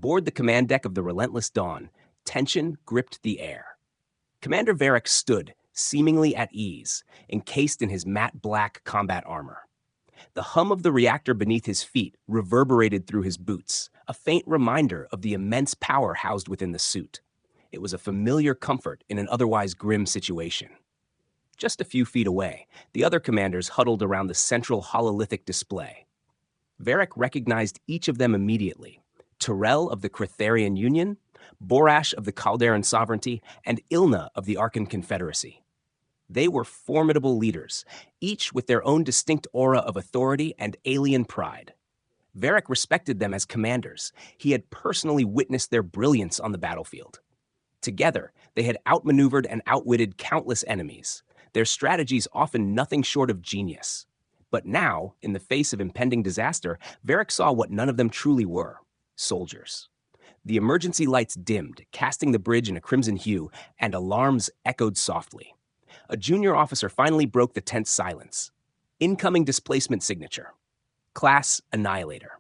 Aboard the command deck of the Relentless Dawn, tension gripped the air. Commander Varek stood, seemingly at ease, encased in his matte black combat armor. The hum of the reactor beneath his feet reverberated through his boots, a faint reminder of the immense power housed within the suit. It was a familiar comfort in an otherwise grim situation. Just a few feet away, the other commanders huddled around the central hololithic display. Varek recognized each of them immediately: Terrell of the Critharian Union, Borash of the Calderan Sovereignty, and Ilna of the Arkan Confederacy. They were formidable leaders, each with their own distinct aura of authority and alien pride. Varek respected them as commanders. He had personally witnessed their brilliance on the battlefield. Together, they had outmaneuvered and outwitted countless enemies, their strategies often nothing short of genius. But now, in the face of impending disaster, Varek saw what none of them truly were: soldiers. The emergency lights dimmed, casting the bridge in a crimson hue, and alarms echoed softly. A junior officer finally broke the tense silence. Incoming displacement signature. Class Annihilator.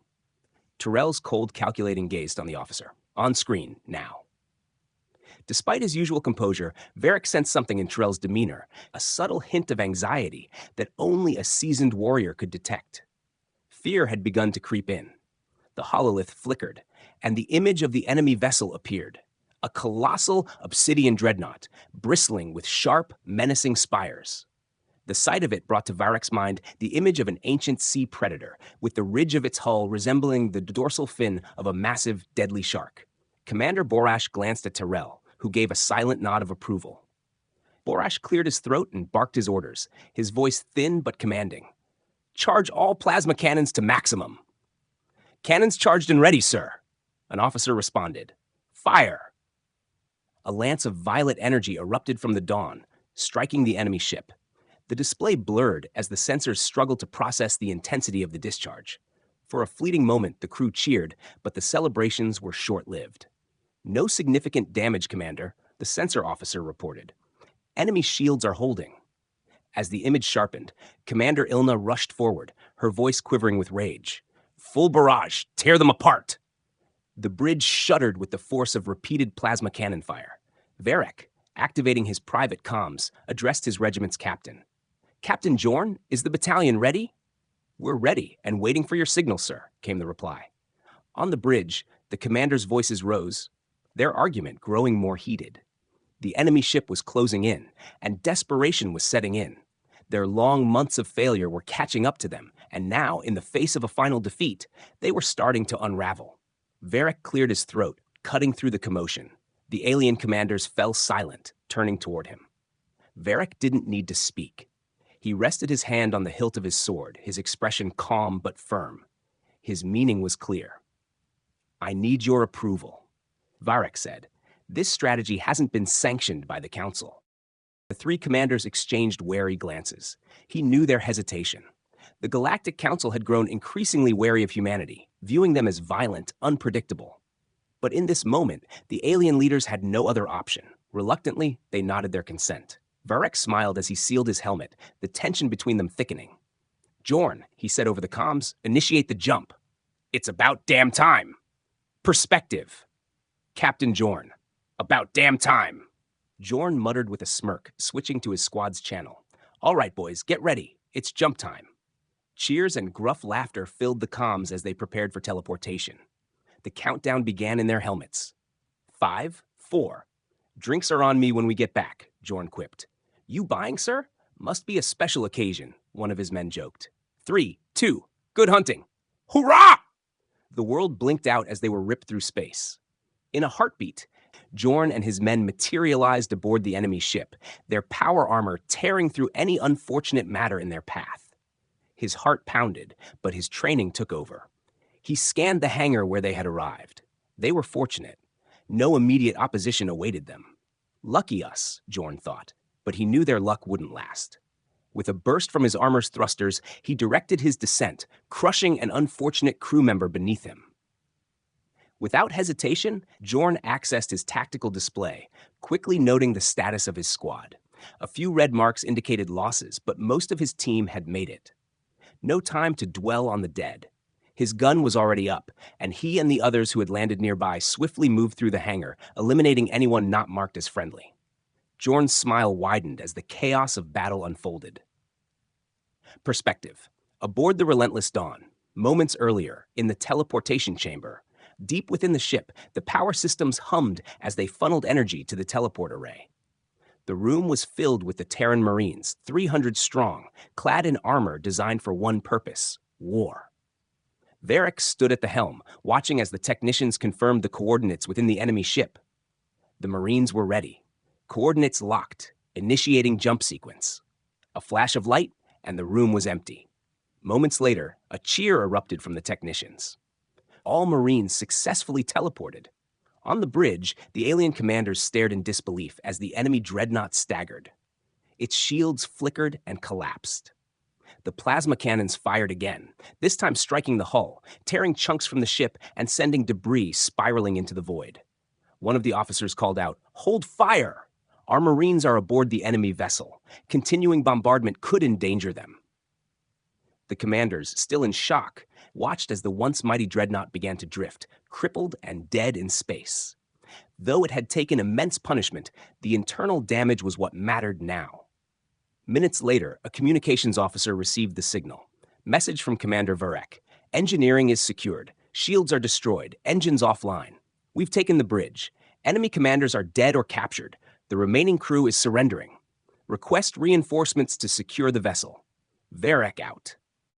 Terrell's cold, calculating gaze on the officer. On screen, now. Despite his usual composure, Varek sensed something in Terrell's demeanor, a subtle hint of anxiety that only a seasoned warrior could detect. Fear had begun to creep in. The hololith flickered, and the image of the enemy vessel appeared. A colossal obsidian dreadnought, bristling with sharp, menacing spires. The sight of it brought to Varek's mind the image of an ancient sea predator, with the ridge of its hull resembling the dorsal fin of a massive, deadly shark. Commander Borash glanced at Terrell, who gave a silent nod of approval. Borash cleared his throat and barked his orders, his voice thin but commanding. "Charge all plasma cannons to maximum." "Cannons charged and ready, sir," an officer responded. "Fire!" A lance of violet energy erupted from the dawn, striking the enemy ship. The display blurred as the sensors struggled to process the intensity of the discharge. For a fleeting moment, the crew cheered, but the celebrations were short-lived. "No significant damage, Commander," the sensor officer reported. "Enemy shields are holding." As the image sharpened, Commander Ilna rushed forward, her voice quivering with rage. "Full barrage! Tear them apart!" The bridge shuddered with the force of repeated plasma cannon fire. Varek, activating his private comms, addressed his regiment's captain. "Captain Jorn, is the battalion ready?" "We're ready and waiting for your signal, sir," came the reply. On the bridge, the commanders' voices rose, their argument growing more heated. The enemy ship was closing in, and desperation was setting in. Their long months of failure were catching up to them, and now, in the face of a final defeat, they were starting to unravel. Varek cleared his throat, cutting through the commotion. The alien commanders fell silent, turning toward him. Varek didn't need to speak. He rested his hand on the hilt of his sword, his expression calm but firm. His meaning was clear. "I need your approval," Varek said. "This strategy hasn't been sanctioned by the Council." The three commanders exchanged wary glances. He knew their hesitation. The Galactic Council had grown increasingly wary of humanity, viewing them as violent, unpredictable. But in this moment, the alien leaders had no other option. Reluctantly, they nodded their consent. Varek smiled as he sealed his helmet, the tension between them thickening. "Jorn," he said over the comms, "initiate the jump." "It's about damn time." "Perspective." "Captain Jorn." "About damn time." Jorn muttered with a smirk, switching to his squad's channel. "All right, boys, get ready. It's jump time." Cheers and gruff laughter filled the comms as they prepared for teleportation. The countdown began in their helmets. 5, 4. "Drinks are on me when we get back," Jorn quipped. "You buying, sir? Must be a special occasion," one of his men joked. 3, 2. "Good hunting." "Hurrah!" The world blinked out as they were ripped through space. In a heartbeat, Jorn and his men materialized aboard the enemy ship, their power armor tearing through any unfortunate matter in their path. His heart pounded, but his training took over. He scanned the hangar where they had arrived. They were fortunate. No immediate opposition awaited them. Lucky us, Jorn thought, but he knew their luck wouldn't last. With a burst from his armor's thrusters, he directed his descent, crushing an unfortunate crew member beneath him. Without hesitation, Jorn accessed his tactical display, quickly noting the status of his squad. A few red marks indicated losses, but most of his team had made it. No time to dwell on the dead. His gun was already up, and he and the others who had landed nearby swiftly moved through the hangar, eliminating anyone not marked as friendly. Jorn's smile widened as the chaos of battle unfolded. Perspective. Aboard the Relentless Dawn, moments earlier, in the teleportation chamber, deep within the ship, the power systems hummed as they funneled energy to the teleport array. The room was filled with the Terran Marines, 300 strong, clad in armor designed for one purpose: war. Varek stood at the helm, watching as the technicians confirmed the coordinates within the enemy ship. The Marines were ready. Coordinates locked, initiating jump sequence. A flash of light, and the room was empty. Moments later, a cheer erupted from the technicians. All Marines successfully teleported. On the bridge, the alien commanders stared in disbelief as the enemy dreadnought staggered. Its shields flickered and collapsed. The plasma cannons fired again, this time striking the hull, tearing chunks from the ship and sending debris spiraling into the void. One of the officers called out, "Hold fire! Our Marines are aboard the enemy vessel. Continuing bombardment could endanger them." The commanders, still in shock, watched as the once mighty dreadnought began to drift, crippled and dead in space. Though it had taken immense punishment, the internal damage was what mattered now. Minutes later, a communications officer received the signal. Message from Commander Varek. Engineering is secured. Shields are destroyed. Engines offline. We've taken the bridge. Enemy commanders are dead or captured. The remaining crew is surrendering. Request reinforcements to secure the vessel. Varek out.